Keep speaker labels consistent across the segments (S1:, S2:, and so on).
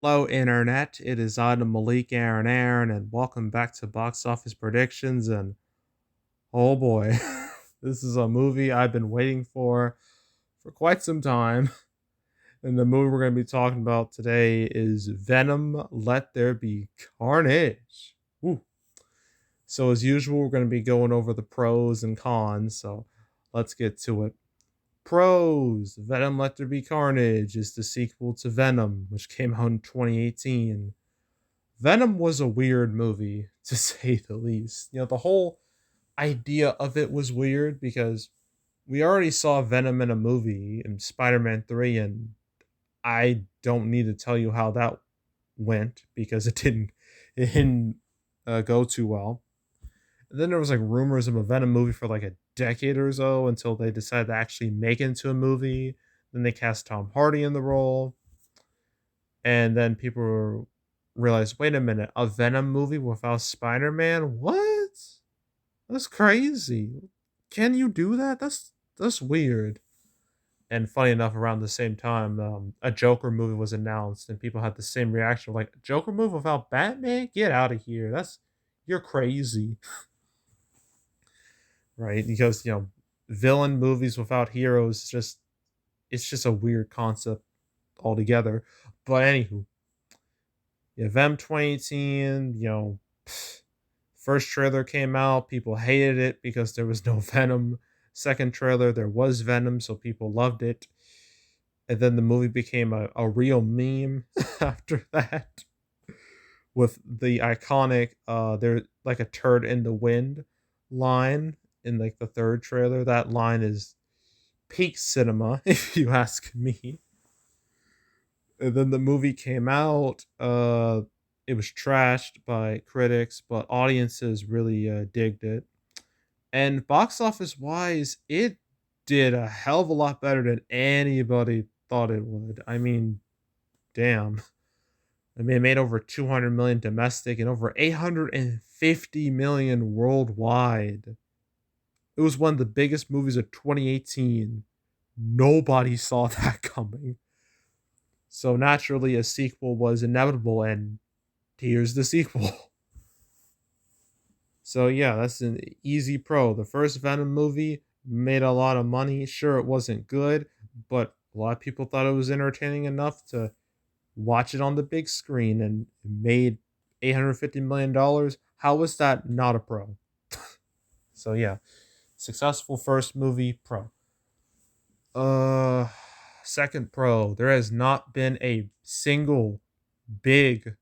S1: Hello, Internet. It is Adam Malik Aaron, and welcome back to Box Office Predictions. And oh boy, this is a movie I've been waiting for quite some time. And the movie we're going to be talking about today is Venom Let There Be Carnage. Woo. So, as usual, we're going to be going over the pros and cons. So, let's get to it. Pros: Venom Let There Be Carnage is the sequel to Venom, which came out in 2018. Venom was a weird movie, to say the least. The whole idea of it was weird because we already saw Venom in a movie in Spider Man 3, and I don't need to tell you how that went because it didn't go too well. And then there was like rumors of a Venom movie for like a decade or so until they decided to actually make it into a movie. Then they cast Tom Hardy in the role. And then people realized, wait a minute, a Venom movie without Spider-Man? What? That's crazy. Can you do that? That's weird. And funny enough, around the same time, a Joker movie was announced, and people had the same reaction, like, Joker movie without Batman? Get out of here. You're crazy, right? Because villain movies without heroes, it's just a weird concept altogether. But anywho, yeah, Venom 2018, first trailer came out, people hated it because there was no Venom. Second trailer, there was Venom, so people loved it. And then the movie became a real meme after that. With the iconic there like a turd in the wind line in like the third trailer. That line is peak cinema, if you ask me. And then the movie came out. It was trashed by critics, but audiences really digged it. And box office wise, it did a hell of a lot better than anybody thought it would. I mean, damn. I mean, it made over 200 million domestic and over 850 million worldwide. It was one of the biggest movies of 2018. Nobody saw that coming. So naturally, a sequel was inevitable, and here's the sequel. So yeah, that's an easy pro. The first Venom movie made a lot of money. Sure, it wasn't good, but a lot of people thought it was entertaining enough to watch it on the big screen, and it made $850 million. How was that not a pro? So yeah, successful first movie pro. Uh, Second pro, there has not been a single big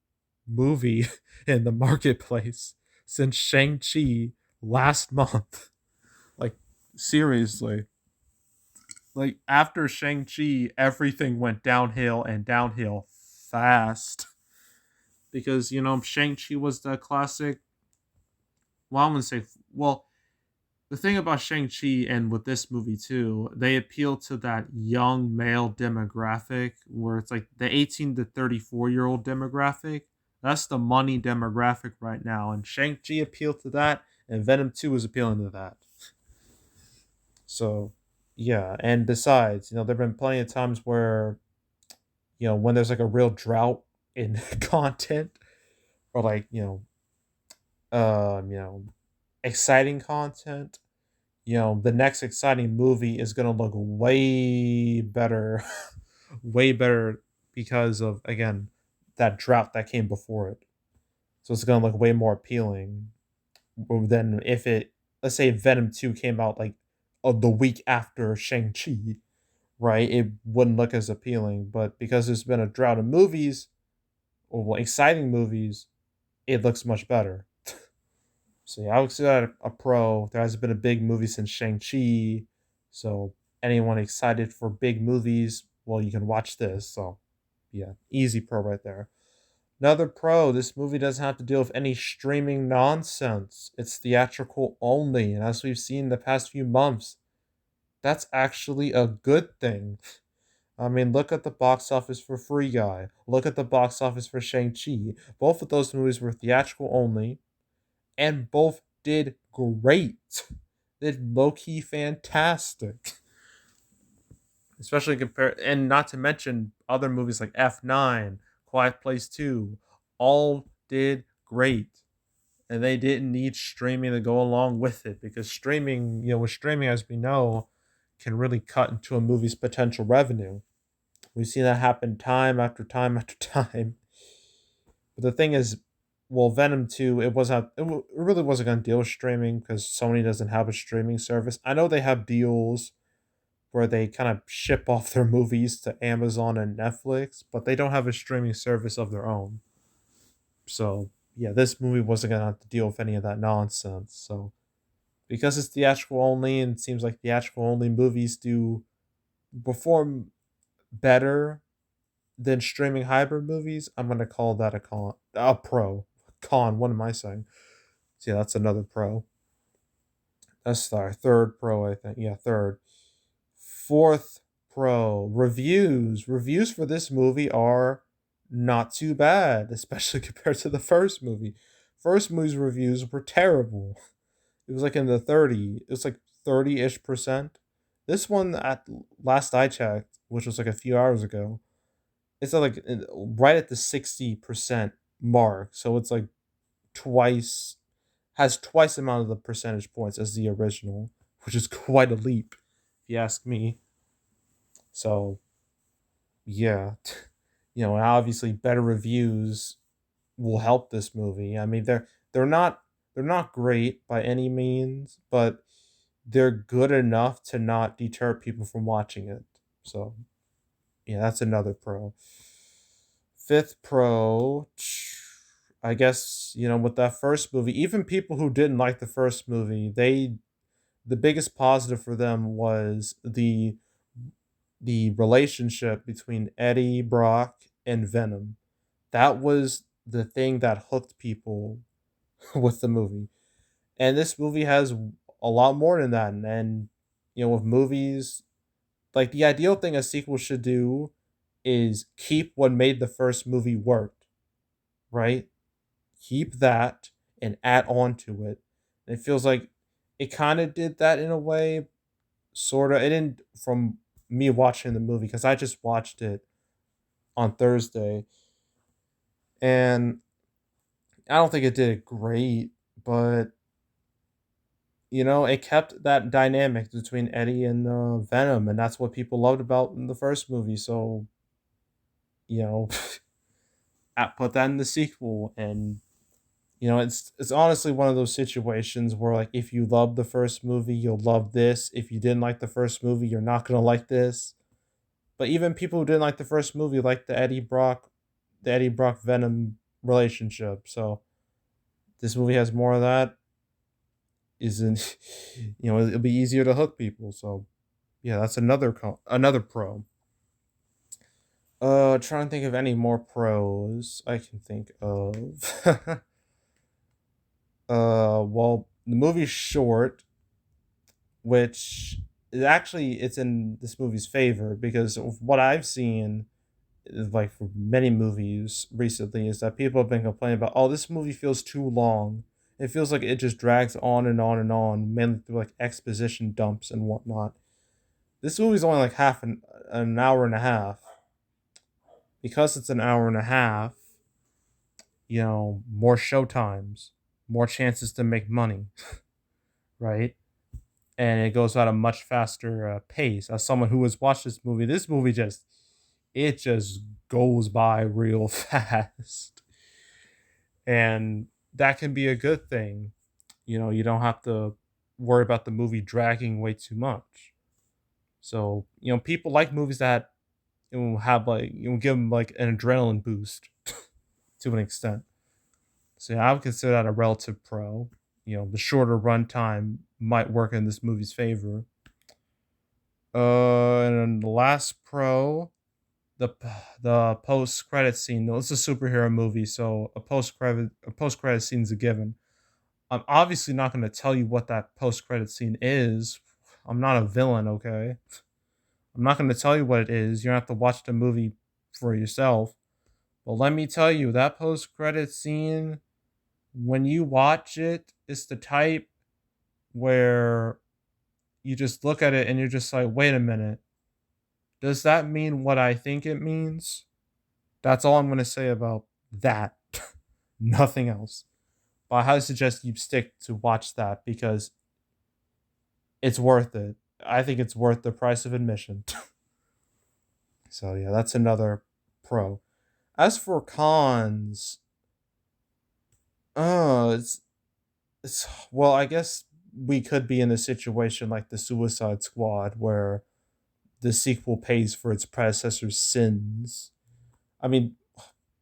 S1: movie in the marketplace since Shang-Chi last month. Like, seriously. Like, after Shang-Chi, everything went downhill and downhill fast. Because, Shang-Chi was the classic. Well, I wouldn't say. Well, the thing about Shang-Chi and with this movie too, they appeal to that young male demographic where it's like the 18 to 34-year-old demographic. That's the money demographic right now. And Shang-Chi appealed to that, and Venom 2 is appealing to that. So, yeah. And besides, there have been plenty of times where, when there's like a real drought in content or like, exciting content, the next exciting movie is going to look way better, way better because of, again, that drought that came before it. So it's going to look way more appealing than if let's say Venom 2 came out like the week after Shang-Chi, right? It wouldn't look as appealing. But because there's been a drought of movies, or well, exciting movies, it looks much better. So yeah, I would say that a pro. There hasn't been a big movie since Shang-Chi. So anyone excited for big movies, well, you can watch this. So yeah, easy pro right there. Another pro, this movie doesn't have to deal with any streaming nonsense. It's theatrical only. And as we've seen the past few months, that's actually a good thing. I mean, look at the box office for Free Guy. Look at the box office for Shang-Chi. Both of those movies were theatrical only, and both did great. Did low-key fantastic. Especially compared, and not to mention other movies like F9, Quiet Place 2, all did great. And they didn't need streaming to go along with it because streaming, with streaming, as we know, can really cut into a movie's potential revenue. We've seen that happen time after time after time. But the thing is, well, Venom 2, it really wasn't going to deal with streaming because Sony doesn't have a streaming service. I know they have deals where they kind of ship off their movies to Amazon and Netflix, but they don't have a streaming service of their own. So, yeah, this movie wasn't going to have to deal with any of that nonsense. So, because it's theatrical only and it seems like theatrical only movies do perform better than streaming hybrid movies, I'm going to call that a pro. Con, what am I saying? So, yeah, that's another pro. That's our third pro, I think. Yeah, third. Fourth pro, reviews. Reviews for this movie are not too bad, especially compared to the first movie. First movie's reviews were terrible. It was like in the 30. It was like 30-ish percent. This one, at last I checked, which was like a few hours ago, it's like right at the 60% mark. So it's like twice has twice the amount of the percentage points as the original, which is quite a leap, if you ask me. So yeah, obviously better reviews will help this movie. I mean, they're not they're not great by any means, but they're good enough to not deter people from watching it. So yeah, that's another pro. Fifth pro, I guess, with that first movie, even people who didn't like the first movie, the biggest positive for them was the relationship between Eddie Brock and Venom. That was the thing that hooked people with the movie. And this movie has a lot more than that. And with movies, like the ideal thing a sequel should do is keep what made the first movie work, right? Keep that and add on to it. And it feels like it kind of did that in a way, sort of. It didn't from me watching the movie because I just watched it on Thursday, and I don't think it did it great, but it kept that dynamic between Eddie and Venom, and that's what people loved about in the first movie. So you know, put that in the sequel, and it's honestly one of those situations where like if you love the first movie, you'll love this. If you didn't like the first movie, you're not gonna like this. But even people who didn't like the first movie like the Eddie Brock Venom relationship. So this movie has more of that. Isn't it'll be easier to hook people. So yeah, that's another pro. Trying to think of any more pros I can think of. Well, the movie's short, which is actually it's in this movie's favor because of what I've seen, like for many movies recently, is that people have been complaining about, oh, this movie feels too long. It feels like it just drags on and on and on, mainly through like exposition dumps and whatnot. This movie's only like an hour and a half. Because it's an hour and a half, more show times, more chances to make money, right? And it goes at a much faster pace. As someone who has watched this movie just goes by real fast, and that can be a good thing. You don't have to worry about the movie dragging way too much. So people like movies that have like give them like an adrenaline boost to an extent. So yeah, I would consider that a relative pro. The shorter runtime might work in this movie's favor. And then the last pro, the the post credit scene. No, it's a superhero movie, so a post credit scene is a given. I'm obviously not going to tell you what that post credit scene is. I'm not a villain, okay? I'm not going to tell you what it is. You're going to have to watch the movie for yourself. But let me tell you, that post credit scene, when you watch it, it's the type where you just look at it and you're just like, wait a minute, does that mean what I think it means? That's all I'm going to say about that. Nothing else. But I highly suggest you stick to watch that because it's worth it. I think it's worth the price of admission. So yeah, that's another pro. As for cons, it's well, I guess we could be in a situation like the Suicide Squad where the sequel pays for its predecessor's sins. I mean,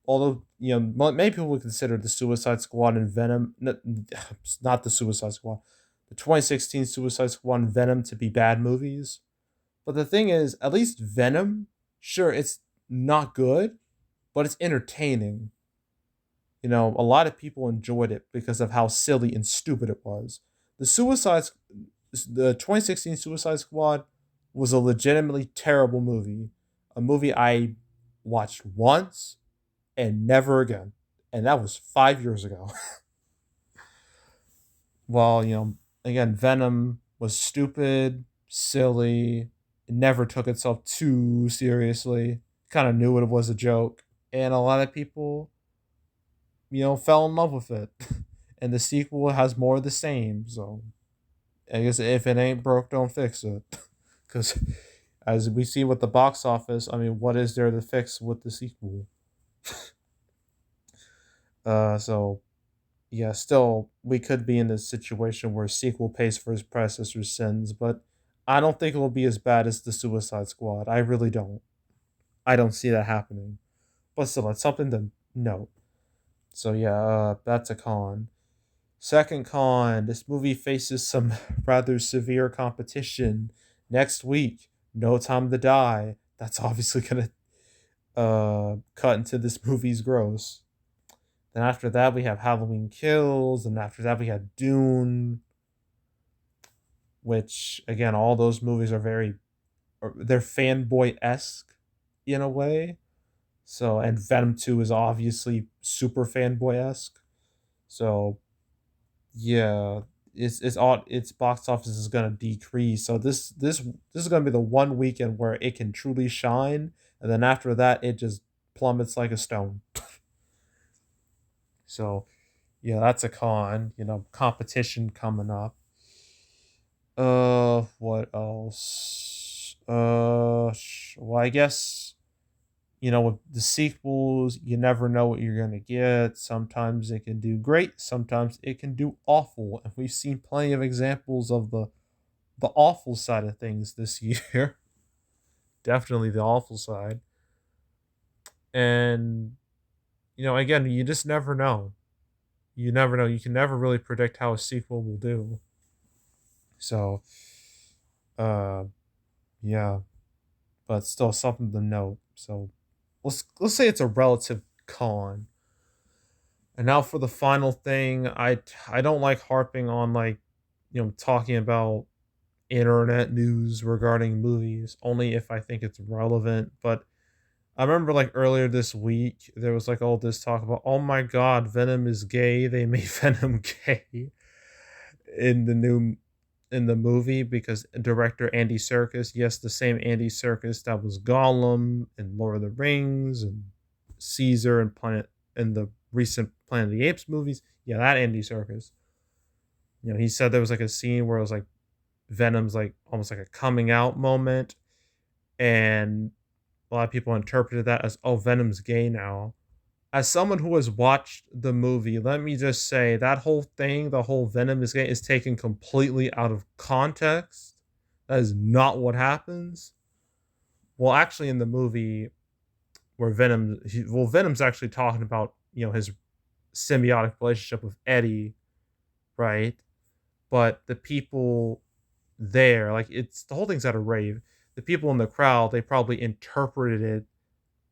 S1: although many people would consider the Suicide Squad and Venom, not the Suicide Squad, the 2016 Suicide Squad and Venom to be bad movies. But the thing is, at least Venom, sure, it's not good, but it's entertaining. A lot of people enjoyed it because of how silly and stupid it was. The Suicide, the 2016 Suicide Squad was a legitimately terrible movie. A movie I watched once and never again. And that was 5 years ago. While, again, Venom was stupid, silly, it never took itself too seriously, kind of knew it was a joke. And a lot of people, fell in love with it. And the sequel has more of the same. So I guess if it ain't broke, don't fix it. Because as we see with the box office, I mean, what is there to fix with the sequel? So yeah, still we could be in this situation where sequel pays for his predecessor's sins, but I don't think it will be as bad as the Suicide Squad. I really don't. I don't see that happening. But still, it's something to note. So yeah, that's a con. Second con, this movie faces some rather severe competition next week. No Time to Die. That's obviously gonna cut into this movie's gross. Then after that we have Halloween Kills, and after that we had Dune, which again all those movies are they're fanboy esque in a way. So and Venom 2 is obviously super fanboy esque. So yeah, it's all its box office is gonna decrease. So this is gonna be the one weekend where it can truly shine, and then after that it just plummets like a stone. So yeah, that's a con. Competition coming up. What else? Well, I guess with the sequels, you never know what you're gonna get. Sometimes it can do great, sometimes it can do awful, and we've seen plenty of examples of the awful side of things this year. Definitely the awful side, and again, you just never know. You never know. You can never really predict how a sequel will do. So, uh, yeah, but still something to note. So let's say it's a relative con. And now for the final thing, I don't like harping on like talking about internet news regarding movies only if I think it's relevant. But I remember like earlier this week there was like all this talk about, oh my god, Venom is gay. They made Venom gay in the new in the movie because director Andy Serkis, yes, the same Andy Serkis that was Gollum in Lord of the Rings and Caesar and Planet in the recent Planet of the Apes movies. Yeah, that Andy Serkis. He said there was like a scene where it was like Venom's like almost like a coming out moment, and a lot of people interpreted that as, oh, Venom's gay now. As someone who has watched the movie, let me just say that whole thing, the whole Venom is gay, is taken completely out of context. That is not what happens. Well, actually, in the movie where Venom's actually talking about his symbiotic relationship with Eddie, right? But the people there, like it's the whole thing's at a rave. The people in the crowd, they probably interpreted it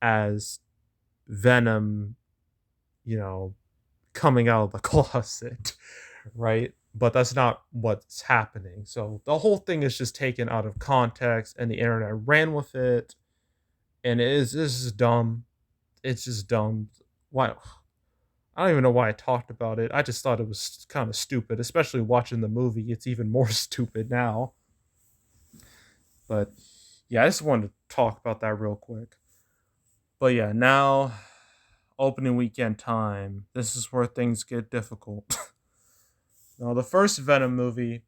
S1: as Venom, you know, coming out of the closet, right? But that's not what's happening. So the whole thing is just taken out of context, and the internet ran with it, and this is dumb. It's just dumb. Why? I don't even know why I talked about it. I just thought it was kind of stupid, especially watching the movie. It's even more stupid now. But yeah, I just wanted to talk about that real quick. But yeah, now opening weekend time. This is where things get difficult. Now, the first Venom movie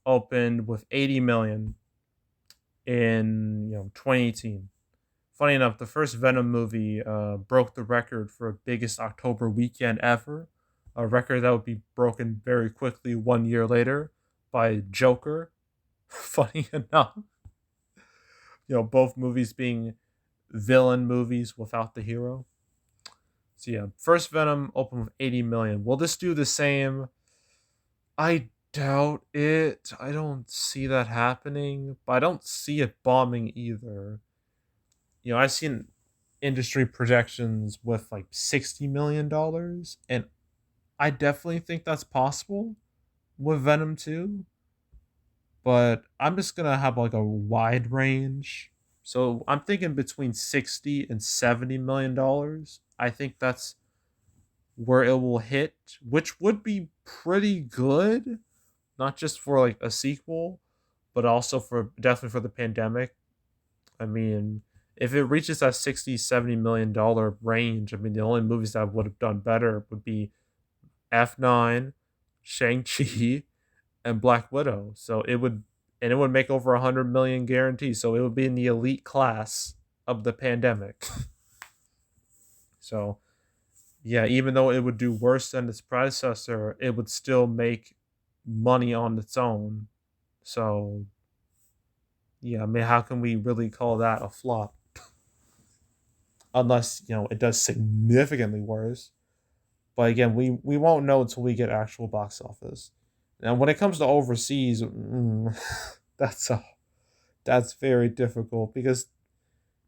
S1: opened with 80 million in 2018. Funny enough, the first Venom movie broke the record for biggest October weekend ever, a record that would be broken very quickly 1 year later by Joker. Funny enough, both movies being villain movies without the hero. So yeah, first Venom opened with 80 million. Will this do the same? I doubt it. I don't see that happening, but I don't see it bombing either. I've seen industry projections with like $60 million, and I definitely think that's possible with Venom 2. But I'm just gonna have like a wide range. So I'm thinking between 60 and $70 million. I think that's where it will hit, which would be pretty good, not just for like a sequel, but also for definitely for the pandemic. I mean, if it reaches that 60-70 million dollar range, I mean, the only movies that would have done better would be F9, Shang-Chi, and Black Widow. So it would make over 100 million guaranteed. So it would be in the elite class of the pandemic. So yeah, even though it would do worse than its predecessor, it would still make money on its own. So yeah, I mean, how can we really call that a flop? Unless it does significantly worse. But again, we won't know until we get actual box office. Now, when it comes to overseas, that's a that's very difficult because,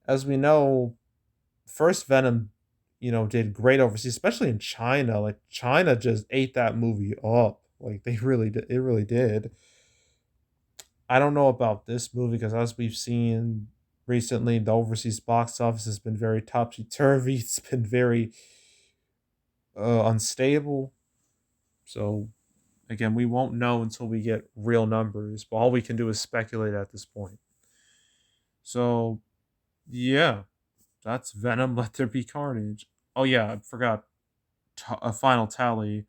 S1: as we know, first Venom, did great overseas, especially in China. Like China just ate that movie up. Like they really did. It really did. I don't know about this movie because as we've seen recently, the overseas box office has been very topsy turvy. It's been very unstable. So again, we won't know until we get real numbers. But all we can do is speculate at this point. So yeah, that's Venom. Let There Be Carnage. Oh yeah, I forgot a final tally.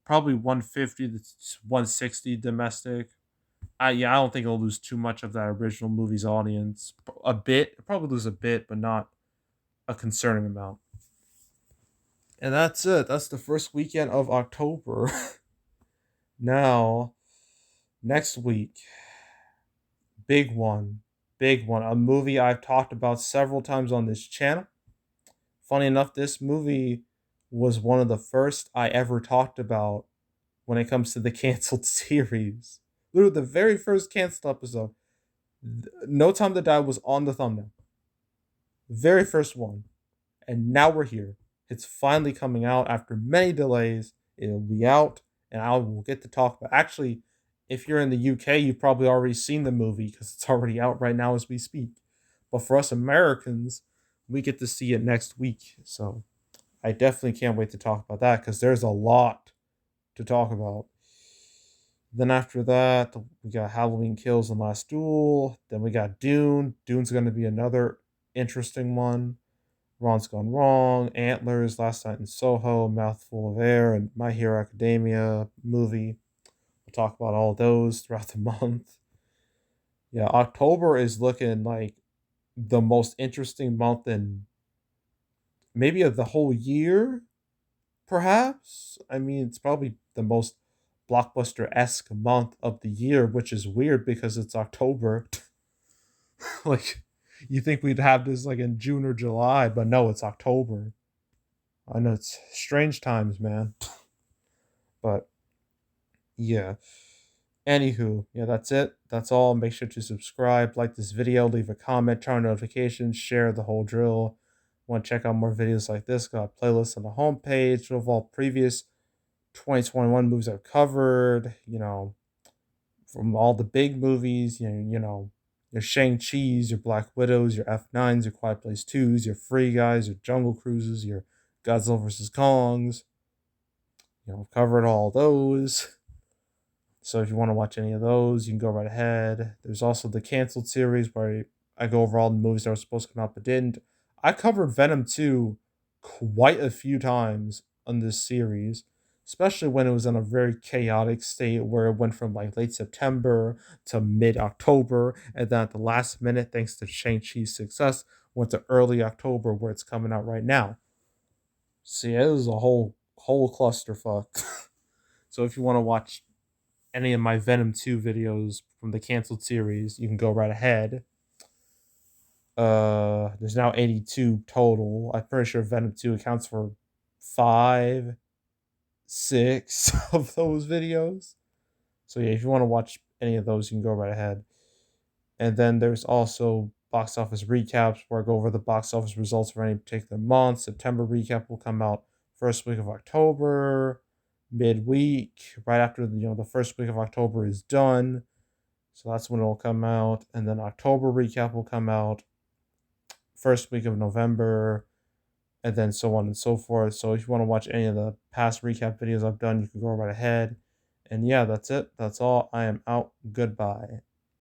S1: Probably 150 to 160 domestic. I don't think it'll lose too much of that original movie's audience. A bit, it'll probably lose a bit, but not a concerning amount. And that's it. That's the first weekend of October. Now, next week, big one, big one. A movie I've talked about several times on this channel. Funny enough, this movie was one of the first I ever talked about when it comes to the canceled series. Literally, the very first canceled episode. No Time to Die was on the thumbnail. Very first one. And now we're here. It's finally coming out after many delays. It'll be out, and I will get to talk about. Actually, if you're in the UK, you've probably already seen the movie because it's already out right now as we speak. But for us Americans, we get to see it next week. So I definitely can't wait to talk about that because there's a lot to talk about. Then after that, we got Halloween Kills and Last Duel. Then we got Dune. Dune's going to be another interesting one. Ron's Gone Wrong, Antlers, Last Night in Soho, Mouthful of Air, and My Hero Academia movie. We'll talk about all those throughout the month. Yeah, October is looking like the most interesting month in maybe of the whole year, perhaps. I mean, it's probably the most blockbuster esque month of the year, which is weird because it's October. Like, you think we'd have this like in June or July, but no, it's October. I know it's strange times, man. But yeah. Anywho, yeah, that's it. That's all. Make sure to subscribe, like this video, leave a comment, turn on notifications, share the whole drill. Want to check out more videos like this? Got a playlist on the homepage of all previous 2021 movies I've covered. From all the big movies. Your Shang-Chi's, your Black Widows, your F9s, your Quiet Place 2s, your Free Guys, your Jungle Cruises, your Godzilla vs. Kongs. I've covered all those. So if you want to watch any of those, you can go right ahead. There's also the canceled series where I go over all the movies that were supposed to come out but didn't. I covered Venom 2 quite a few times on this series, especially when it was in a very chaotic state where it went from like late September to mid October, and then at the last minute, thanks to Shang-Chi's success, went to early October where it's coming out right now. So yeah, it was a whole clusterfuck. So if you want to watch any of my Venom 2 videos from the canceled series, you can go right ahead. There's now 82 total. I'm pretty sure Venom 2 accounts for 5, 6 of those videos. So yeah, if you want to watch any of those, you can go right ahead. And then there's also box office recaps where I go over the box office results for any particular month. September recap will come out first week of October, midweek, right after the first week of October is done. So that's when it'll come out. And then October recap will come out first week of November, and then so on and so forth. So if you want to watch any of the past recap videos I've done, you can go right ahead. And yeah, that's it. That's all. I am out. Goodbye.